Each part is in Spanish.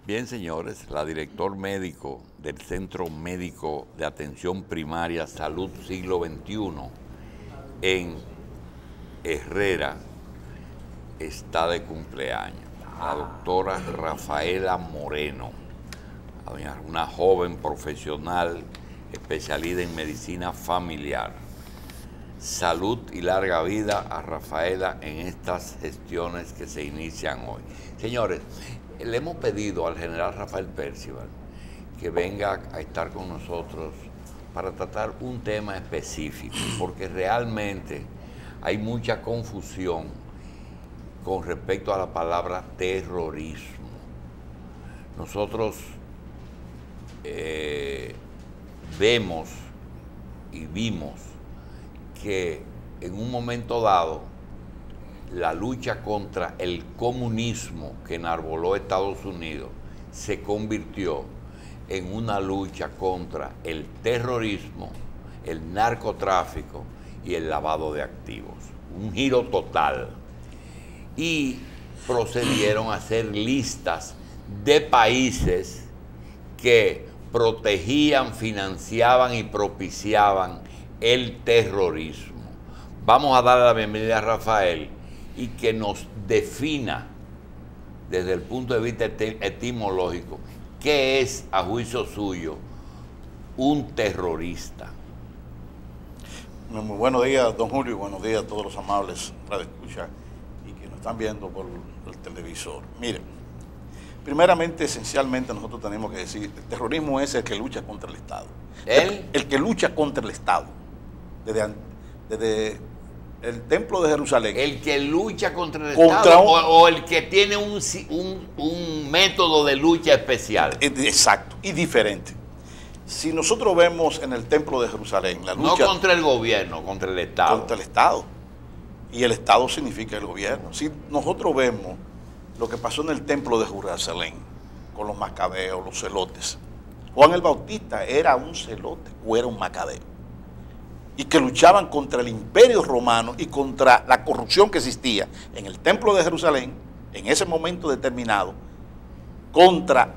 Bien, señores, la director médico del Centro Médico de Atención Primaria Salud Siglo XXI en Herrera está de cumpleaños. La doctora Rafaela Moreno, una joven profesional especialista en medicina familiar. Salud y larga vida a Rafaela en estas gestiones que se inician hoy. Señores, le hemos pedido al general Rafael Percival que venga a estar con nosotros para tratar un tema específico, porque realmente hay mucha confusión con respecto a la palabra terrorismo. Nosotros vemos y vimos que en un momento dado la lucha contra el comunismo que enarboló Estados Unidos se convirtió en una lucha contra el terrorismo, el narcotráfico y el lavado de activos. Un giro total. Y procedieron a hacer listas de países que protegían, financiaban y propiciaban el terrorismo. Vamos a darle la bienvenida a Rafael y que nos defina desde el punto de vista etimológico qué es, a juicio suyo, un terrorista. Muy buenos días, don Julio, y buenos días a todos los amables radioescuchas y que nos están viendo por el televisor. Miren, primeramente, esencialmente, nosotros tenemos que decir, el terrorismo es el que lucha contra el Estado. El que lucha contra el Estado, desde el Templo de Jerusalén. El que lucha contra el Estado o el que tiene un método de lucha especial. Exacto, y diferente. Si nosotros vemos en el Templo de Jerusalén la lucha... No contra el gobierno, contra el Estado. Contra el Estado. Y el Estado significa el gobierno. Si nosotros vemos lo que pasó en el Templo de Jerusalén con los macabeos, los celotes. Juan el Bautista era un celote o era un macabeo. Y que luchaban contra el imperio romano y contra la corrupción que existía en el Templo de Jerusalén, en ese momento determinado, contra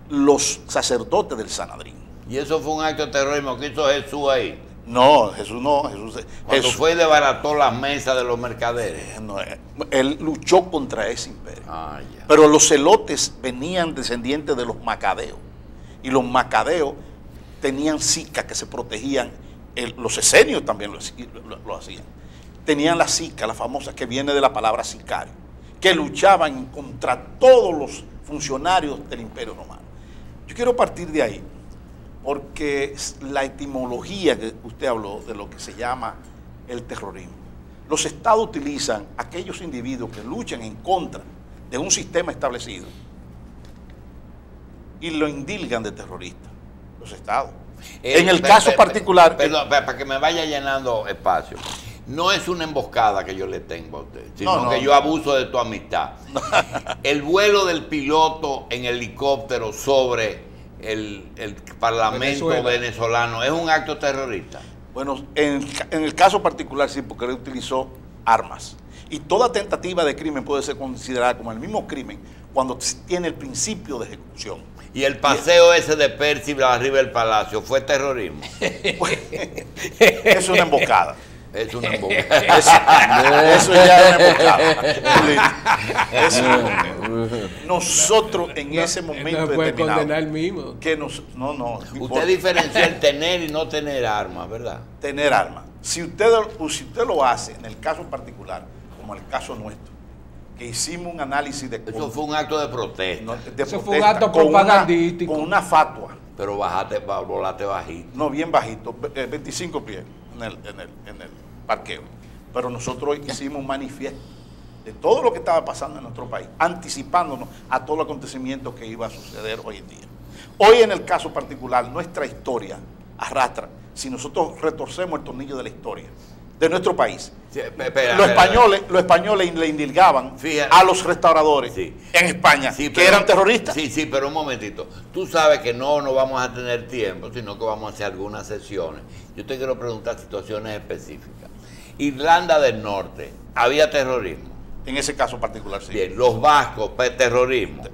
los sacerdotes del Sanedrín. ¿Y eso fue un acto de terrorismo que hizo Jesús ahí? No, Jesús no. Cuando fue y desbarató las mesas de los mercaderes. No, él luchó contra ese imperio. Ya. Pero los celotes venían descendientes de los macabeos. Y los macabeos tenían sicas que se protegían. Los esenios también lo hacían. Tenían la sica, la famosa, que viene de la palabra sicario, que luchaban contra todos los funcionarios del imperio romano. Yo quiero partir de ahí, porque la etimología que usted habló de lo que se llama el terrorismo. Los estados utilizan aquellos individuos que luchan en contra de un sistema establecido y lo indilgan de terroristas, los estados. En el caso particular... Perdón, para que me vaya llenando espacio. No es una emboscada que yo le tengo a usted, sino que yo abuso de tu amistad. El vuelo del piloto en helicóptero sobre el parlamento venezolano es un acto terrorista. Bueno, en el caso particular sí, porque él utilizó armas. Y toda tentativa de crimen puede ser considerada como el mismo crimen cuando tiene el principio de ejecución. ¿Y el paseo ese de Percival arriba del palacio fue terrorismo? Es una emboscada. Es una emboscada. Eso ya es una emboscada. Nosotros en ese momento no puede determinado... condenar el mismo. Que no. Usted diferencia el tener y no tener armas, ¿verdad? Tener armas. Si usted lo hace, en el caso particular, como el caso nuestro, que hicimos un análisis de... Eso fue un acto de protesta. Eso fue un acto propagandístico. Con una fatua. Pero volaste bajito. No, bien bajito, 25 pies en el parqueo. Pero nosotros hicimos un manifiesto de todo lo que estaba pasando en nuestro país, anticipándonos a todo el acontecimiento que iba a suceder hoy en día. Hoy en el caso particular, nuestra historia arrastra, si nosotros retorcemos el tornillo de la historia de nuestro país. Sí, los españoles le indilgaban a los restauradores en España, que eran terroristas. Sí, pero un momentito. Tú sabes que no vamos a tener tiempo, sino que vamos a hacer algunas sesiones. Yo te quiero preguntar situaciones específicas. Irlanda del Norte, ¿había terrorismo? En ese caso particular, sí. Bien, los vascos, terrorismo.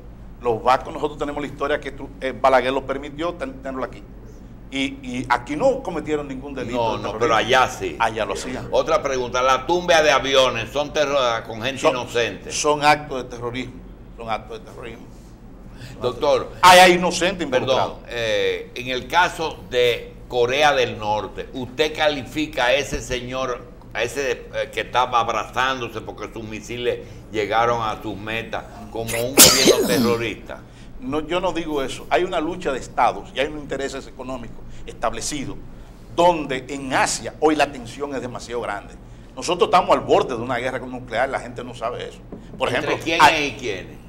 Los vascos, nosotros tenemos la historia que Balaguer lo permitió tenerlo aquí. Y aquí no cometieron ningún delito. No, pero allá sí. Allá lo hacían. Otra pregunta, las tumbas de aviones son con gente inocente. Son actos de terrorismo. Son actos de terrorismo. Doctor. Hay inocentes involucrados. Perdón, en el caso de Corea del Norte, ¿usted califica a ese señor, a ese que estaba abrazándose porque sus misiles llegaron a sus metas, como un gobierno terrorista? No, yo no digo eso. Hay una lucha de estados y hay unos intereses económicos establecidos donde en Asia hoy la tensión es demasiado grande. Nosotros estamos al borde de una guerra nuclear, la gente no sabe eso. Por ejemplo, ¿Entre quién y quién?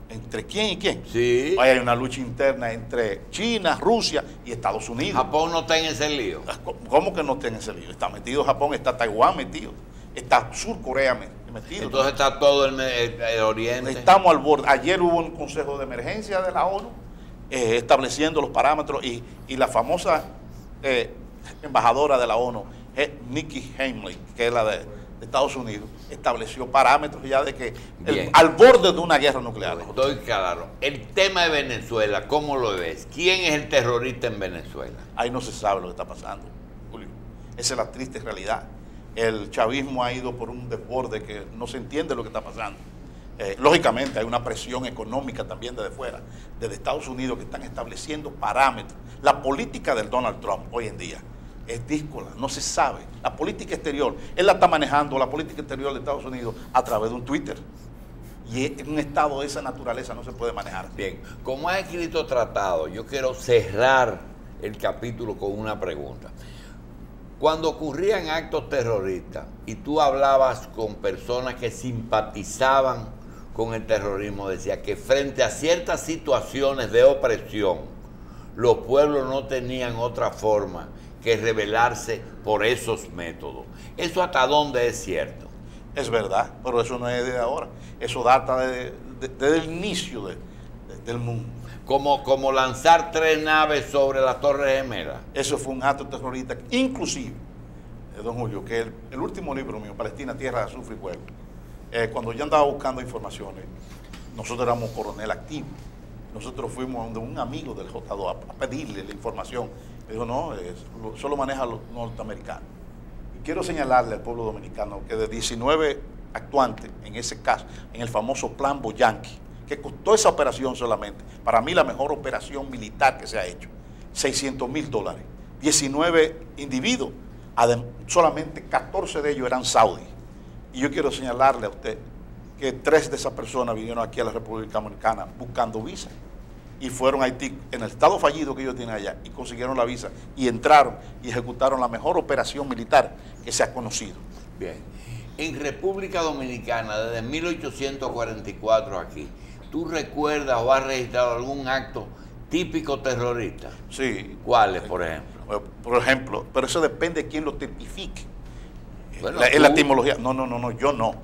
¿Entre quién y quién? Sí. Hay una lucha interna entre China, Rusia y Estados Unidos. Japón no está en ese lío. ¿Cómo que no está en ese lío? Está metido Japón, está Taiwán metido, está Sur Corea metido. Entonces está todo el Oriente. Estamos al borde. Ayer hubo un consejo de emergencia de la ONU estableciendo los parámetros y la famosa embajadora de la ONU, Nikki Haley, que es la de Estados Unidos, estableció parámetros ya de que al borde de una guerra nuclear. Estoy claro. El tema de Venezuela, ¿cómo lo ves? ¿Quién es el terrorista en Venezuela? Ahí no se sabe lo que está pasando, Julio. Esa es la triste realidad. El chavismo ha ido por un desborde que no se entiende lo que está pasando. Lógicamente hay una presión económica también desde fuera, desde Estados Unidos, que están estableciendo parámetros. La política del Donald Trump hoy en día es díscola, no se sabe. La política exterior, él la está manejando, la política exterior de Estados Unidos, a través de un Twitter. Y en un estado de esa naturaleza no se puede manejar. Bien, como ha escrito tratado, yo quiero cerrar el capítulo con una pregunta. Cuando ocurrían actos terroristas y tú hablabas con personas que simpatizaban con el terrorismo, decía que frente a ciertas situaciones de opresión, los pueblos no tenían otra forma que rebelarse por esos métodos. ¿Eso hasta dónde es cierto? Es verdad, pero eso no es de ahora. Eso data desde el inicio del mundo. Como lanzar 3 naves sobre las Torres Gemelas. Eso fue un acto terrorista. Inclusive, don Julio, que el último libro mío, Palestina, Tierra de Azufre y Fuego, cuando yo andaba buscando informaciones, nosotros éramos coronel activo. Nosotros fuimos donde un amigo del J2 a pedirle la información. Me dijo, no, eso lo manejan los norteamericanos. Y quiero señalarle al pueblo dominicano que de 19 actuantes en ese caso, en el famoso Plan Boyanqui, que costó esa operación solamente, para mí la mejor operación militar que se ha hecho, $600,000. 19 individuos, solamente 14 de ellos eran saudíes. Y yo quiero señalarle a usted que 3 de esas personas vinieron aquí a la República Dominicana buscando visa y fueron a Haití, en el estado fallido que ellos tienen allá, y consiguieron la visa y entraron y ejecutaron la mejor operación militar que se ha conocido. Bien, en República Dominicana, desde 1844 aquí, ¿tú recuerdas o has registrado algún acto típico terrorista? Sí. ¿Cuáles, por ejemplo? Por ejemplo, pero eso depende de quién lo tipifique. Bueno, en la etimología. No, yo no.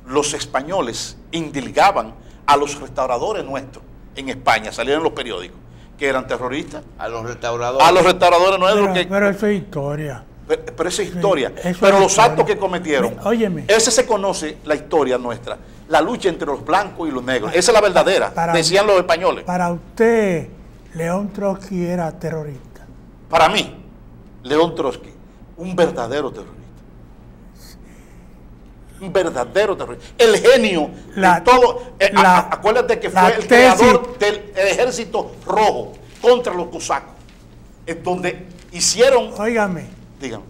Los españoles indilgaban a los restauradores nuestros en España, salieron en los periódicos, que eran terroristas. A los restauradores. A los restauradores nuestros. Pero eso es historia. Pero esa es historia. Sí, pero los historia. actos que cometieron, Óyeme. ese se conoce, la historia nuestra, la lucha entre los blancos y los negros. Esa es la verdadera, decían los españoles. Para usted, León Trotsky era terrorista. Para mí, León Trotsky, un verdadero terrorista. Un verdadero terrorista. El genio de todo. Acuérdate que fue el creador del ejército rojo contra los cosacos. Es donde hicieron. Óigame. Dígame.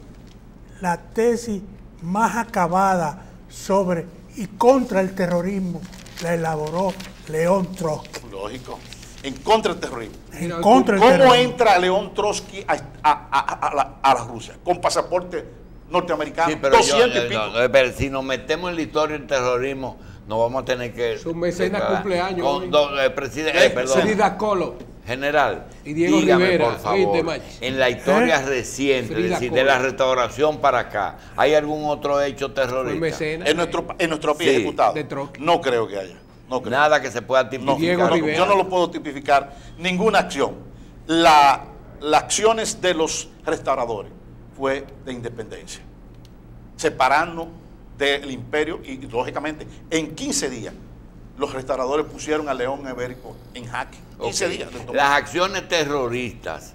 La tesis más acabada sobre y contra el terrorismo la elaboró León Trotsky. Lógico. En contra del terrorismo. En contra del ¿Cómo terrorismo. entra León Trotsky a la Rusia? Con pasaporte norteamericano. Sí, pero 200 y pico. pero si nos metemos en la historia del terrorismo, nos vamos a tener que... Su mecenas cumpleaños. Con presidente, perdón. Frida Kahlo. General, Y Diego dígame, Rivera, por favor, en la historia reciente, es decir, de la restauración para acá, ¿hay algún otro hecho terrorista? En nuestro país ejecutado. No creo que haya. No creo. Nada que se pueda tipificar. Yo no lo puedo tipificar. Ninguna acción. Las acciones de los restauradores fue de independencia. Separando del imperio y, lógicamente, en 15 días los restauradores pusieron a León Ibérico en jaque. 15 días. Las acciones terroristas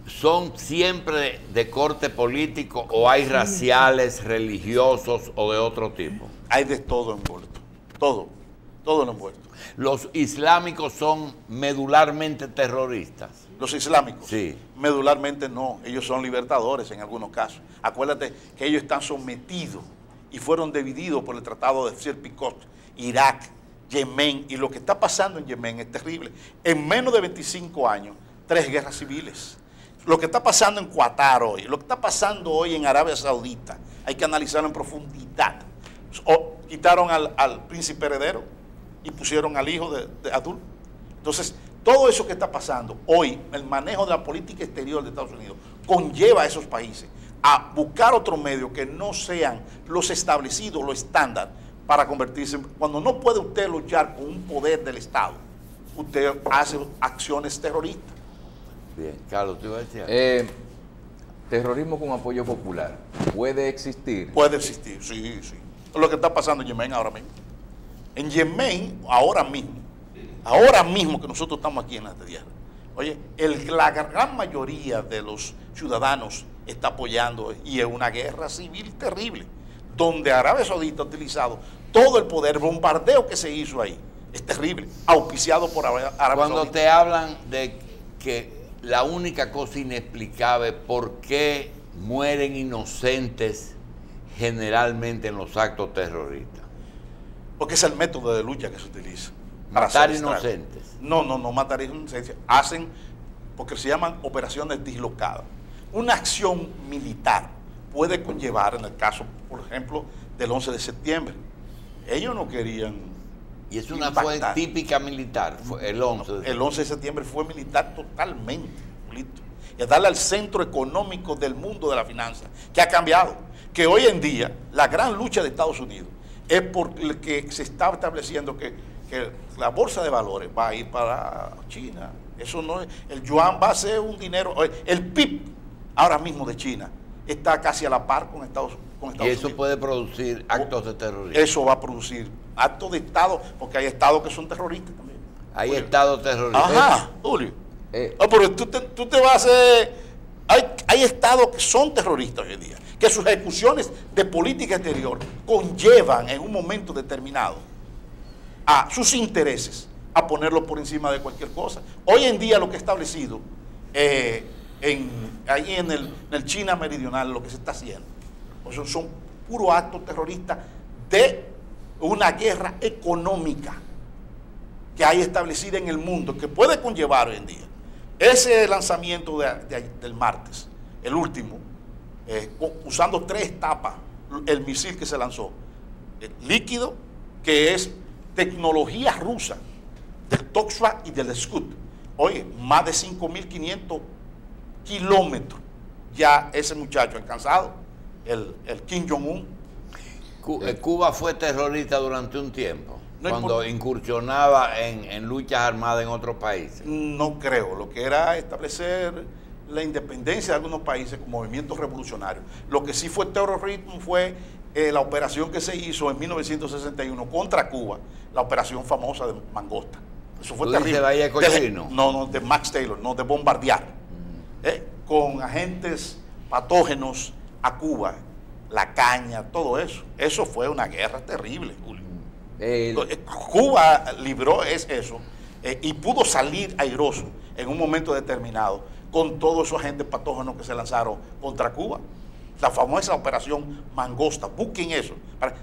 son siempre de corte político o hay raciales, religiosos o de otro tipo. Hay de todo envuelto. Todo lo envuelto. Los islámicos son medularmente terroristas. Los islámicos, sí. Medularmente no, ellos son libertadores en algunos casos. Acuérdate que ellos están sometidos y fueron divididos por el Tratado de Sykes-Picot, Irak, Yemen, y lo que está pasando en Yemen es terrible. En menos de 25 años, 3 guerras civiles. Lo que está pasando en Qatar hoy, lo que está pasando hoy en Arabia Saudita, hay que analizarlo en profundidad. Quitaron al príncipe heredero y pusieron al hijo de Abdul. Entonces, todo eso que está pasando hoy, el manejo de la política exterior de Estados Unidos, conlleva a esos países a buscar otros medios que no sean los establecidos, los estándar, para convertirse en... Cuando no puede usted luchar con un poder del Estado, usted hace acciones terroristas. Bien, Carlos, ¿te iba a decir? Terrorismo con apoyo popular, ¿puede existir? Puede existir, sí. Lo que está pasando en Yemen ahora mismo. En Yemen, ahora mismo que nosotros estamos aquí en la tierra, oye, la gran mayoría de los ciudadanos está apoyando, y es una guerra civil terrible, donde Arabia Saudita ha utilizado todo el poder, el bombardeo que se hizo ahí, es terrible, auspiciado por Arabia Saudita. Cuando te hablan de que la única cosa inexplicable, ¿por qué mueren inocentes generalmente en los actos terroristas? Porque es el método de lucha que se utiliza. Matar inocentes. No, matar inocentes. Hacen, porque se llaman operaciones dislocadas. Una acción militar puede conllevar, en el caso, por ejemplo, del 11 de septiembre. Ellos no querían... Y es una fue típica militar, el 11 de septiembre. El 11 de septiembre fue militar totalmente, Julito. Y a darle al centro económico del mundo de la finanza, que ha cambiado. Que hoy en día, la gran lucha de Estados Unidos es porque se está estableciendo que la bolsa de valores va a ir para China. Eso no es, el yuan va a ser un dinero. El PIB ahora mismo de China está casi a la par con Estados Unidos. Y eso puede producir actos de terrorismo. Eso va a producir actos de Estado, porque hay estados que son terroristas también. Hay estados terroristas. Ajá, Julio. Pero tú te vas a hacer... Hay estados que son terroristas hoy en día, que sus ejecuciones de política exterior conllevan en un momento determinado a sus intereses a ponerlo por encima de cualquier cosa. Hoy en día lo que he establecido ahí en el China meridional, lo que se está haciendo, son puros actos terroristas de una guerra económica que hay establecida en el mundo, que puede conllevar hoy en día. Ese lanzamiento del martes, el último, usando 3 etapas, el misil que se lanzó, líquido, que es tecnología rusa, del Toksva y del Scud. Oye, más de 5.500 kilómetros ya ese muchacho alcanzado, el Kim Jong-un. Cuba fue terrorista durante un tiempo, cuando incursionaba en luchas armadas en otros países. No creo, lo que era establecer la independencia de algunos países con movimientos revolucionarios. Lo que sí fue terrorismo fue la operación que se hizo en 1961 contra Cuba, la operación famosa de Mangosta. Eso fue terrible. De Max Taylor, no, de bombardear con agentes patógenos a Cuba, la caña, todo eso. Eso fue una guerra terrible, Julio. Cuba libró eso y pudo salir airoso en un momento determinado con todos esos agentes patógenos que se lanzaron contra Cuba. La famosa operación Mangosta, busquen eso,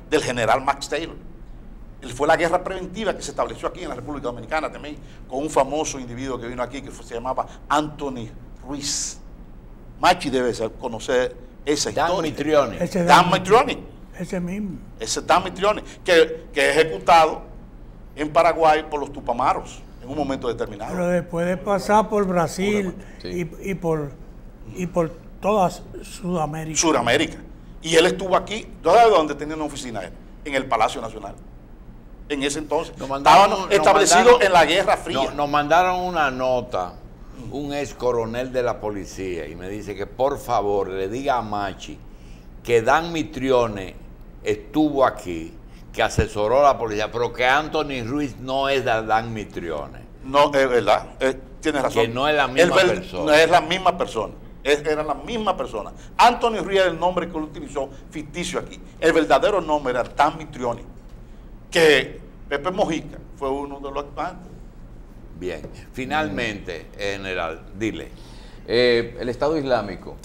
del general Max Taylor. Fue la guerra preventiva que se estableció aquí en la República Dominicana también, con un famoso individuo que vino aquí que se llamaba Anthony Ruiz. Machi debe conocer esa historia. Dan Mitrione. Ese mismo. Ese Dan Mitrione, que es ejecutado en Paraguay por los Tupamaros en un momento determinado. Pero después de pasar por Brasil y por toda Sudamérica. Sudamérica. Y él estuvo aquí, ¿sabes dónde tenía una oficina él? En el Palacio Nacional. En ese entonces. Estaban establecidos en la Guerra Fría. Nos mandaron una nota, un ex coronel de la policía, y me dice que por favor le diga a Machi que Dan Mitrione estuvo aquí, que asesoró a la policía, pero que Anthony Ruiz no es de Adán Mitrione. No, es verdad, tienes razón. Que no es la misma persona. No es la misma persona. Era la misma persona. Anthony Ruiz era el nombre que él utilizó ficticio aquí. El verdadero nombre era Adán Mitrione, que Pepe Mojica fue uno de los actuantes. Bien, finalmente, general, dile. El Estado Islámico.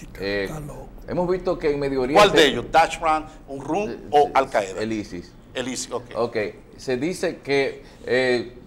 Hemos visto que en Medio Oriente... ¿Cuál de ellos? ¿Dashran, UNRWA o Al-Qaeda? El ISIS. El ISIS, ok. Ok, se dice que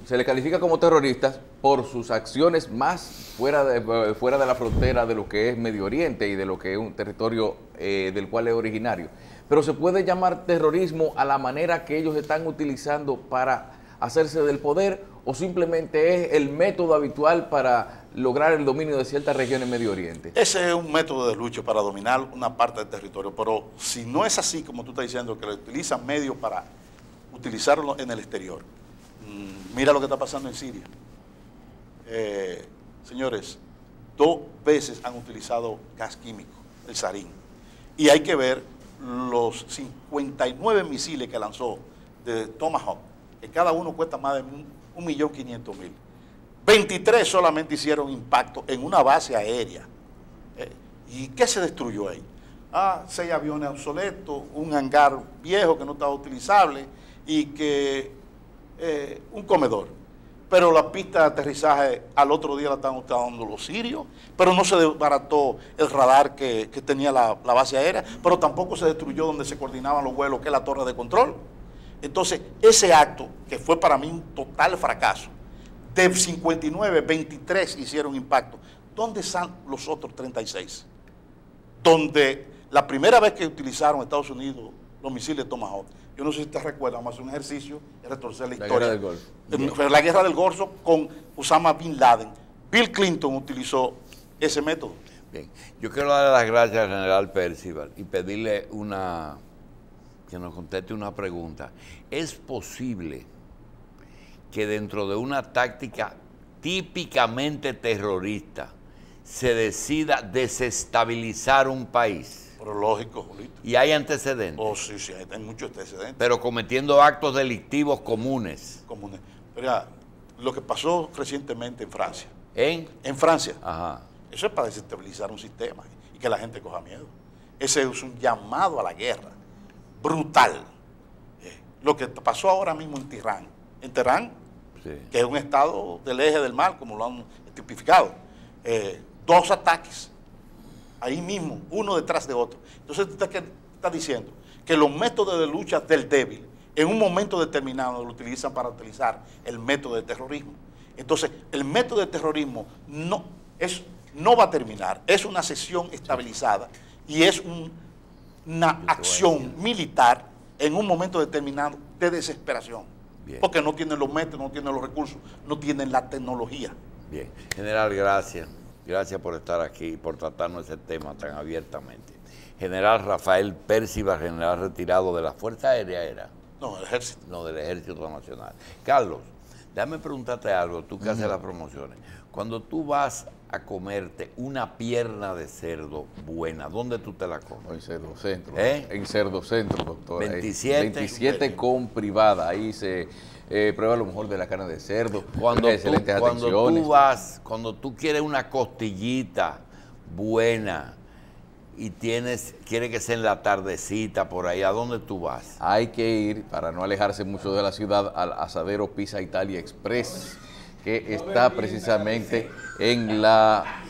se le califica como terroristas por sus acciones más fuera de la frontera de lo que es Medio Oriente y de lo que es un territorio del cual es originario. Pero se puede llamar terrorismo a la manera que ellos están utilizando para hacerse del poder, o simplemente es el método habitual para lograr el dominio de ciertas regiones en Medio Oriente. Ese es un método de lucha para dominar una parte del territorio, pero si no es así, como tú estás diciendo, que le utilizan medios para utilizarlo en el exterior, mira lo que está pasando en Siria. Señores, 2 veces han utilizado gas químico, el sarín, y hay que ver los 59 misiles que lanzó de Tomahawk, que cada uno cuesta más de 1.500.000. 23 solamente hicieron impacto en una base aérea. ¿Y qué se destruyó ahí? 6 aviones obsoletos, un hangar viejo que no estaba utilizable y que un comedor. Pero la pista de aterrizaje al otro día la estaban usando los sirios, pero no se desbarató el radar que tenía la base aérea, pero tampoco se destruyó donde se coordinaban los vuelos, que es la torre de control. Entonces, ese acto, que fue para mí un total fracaso, de 59, 23 hicieron impacto. ¿Dónde están los otros 36? Donde la primera vez que utilizaron Estados Unidos los misiles Tomahawk, yo no sé si te recuerdas, vamos a hacer un ejercicio de retorcer la historia. Guerra del Golfo. La guerra del Golfo con Osama Bin Laden. Bill Clinton utilizó ese método. Bien, yo quiero darle las gracias al general Percival y pedirle que nos conteste una pregunta. ¿Es posible que dentro de una táctica típicamente terrorista se decida desestabilizar un país? Pero lógico, Julito. ¿Y hay antecedentes? Oh, sí, hay muchos antecedentes. Pero cometiendo actos delictivos comunes. Pero lo que pasó recientemente en Francia. En Francia. Ajá. Eso es para desestabilizar un sistema y que la gente coja miedo. Ese es un llamado a la guerra brutal. Lo que pasó ahora mismo en Teherán, sí, que es un estado del eje del mal, como lo han tipificado. 2 ataques, ahí mismo, uno detrás de otro. Entonces, ¿qué está diciendo? Que los métodos de lucha del débil, en un momento determinado, lo utilizan para utilizar el método de terrorismo. Entonces, el método de terrorismo no va a terminar, es una sesión estabilizada y es una acción militar en un momento determinado de desesperación. Bien. Porque no tienen los métodos, no tienen los recursos, no tienen la tecnología. Bien, general, gracias. Gracias por estar aquí y por tratarnos ese tema tan abiertamente. General Rafael Percival, general retirado de la Fuerza Aérea, ¿era? No, del Ejército. No, del Ejército Nacional. Carlos, déjame preguntarte algo, tú que haces las promociones. Cuando tú vas a comerte una pierna de cerdo buena, ¿dónde tú te la comes? En Cerdo Centro. En Cerdo Centro, doctor. 27 con privada. Ahí se prueba lo mejor de la carne de cerdo. Cuando tú quieres una costillita buena y quieres que sea en la tardecita por ahí, ¿a dónde tú vas? Hay que ir, para no alejarse mucho de la ciudad, al Asadero Pizza Italia Express, que está precisamente en la...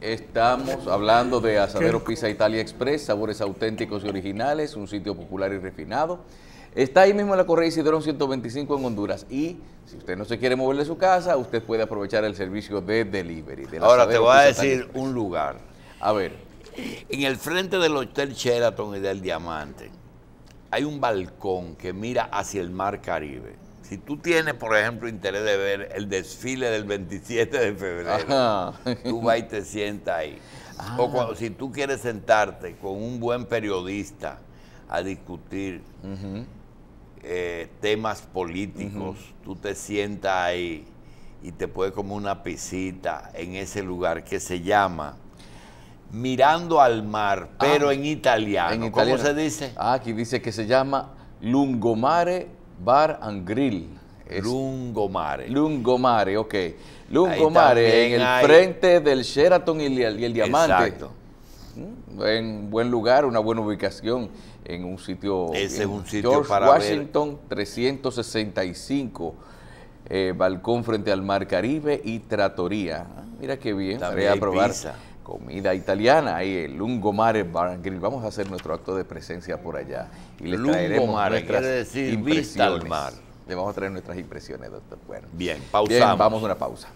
Estamos hablando de Asadero Pizza Italia Express, sabores auténticos y originales, un sitio popular y refinado. Está ahí mismo en la Correa Isidrón 125 en Honduras. Y si usted no se quiere mover de su casa, usted puede aprovechar el servicio de delivery. Ahora te voy a decir un lugar. A ver. En el frente del Hotel Sheraton y del Diamante hay un balcón que mira hacia el Mar Caribe. Si tú tienes, por ejemplo, interés de ver el desfile del 27 de febrero, tú vas y te sientas ahí. O si tú quieres sentarte con un buen periodista a discutir temas políticos, tú te sientas ahí y te puedes comer una pisita en ese lugar que se llama Mirando al Mar, pero en italiano. ¿Cómo se dice? Aquí dice que se llama Lungomare Bar and Grill. Lungomare. Lungomare, ok. Lungomare, en el frente del Sheraton y el Diamante. Exacto. Buen lugar, una buena ubicación en un sitio. Ese es un sitio George para Washington 365, balcón frente al Mar Caribe y tratoría. Mira qué bien, También para probar pizza. comida italiana, ahí el Lungomare Bar and Grill. Vamos a hacer nuestro acto de presencia por allá y les traeremos Lungomare nuestras quiere decir impresiones. vista al mar. Le vamos a traer nuestras impresiones, doctor. Bueno, Bien, pausamos. bien, vamos a una pausa.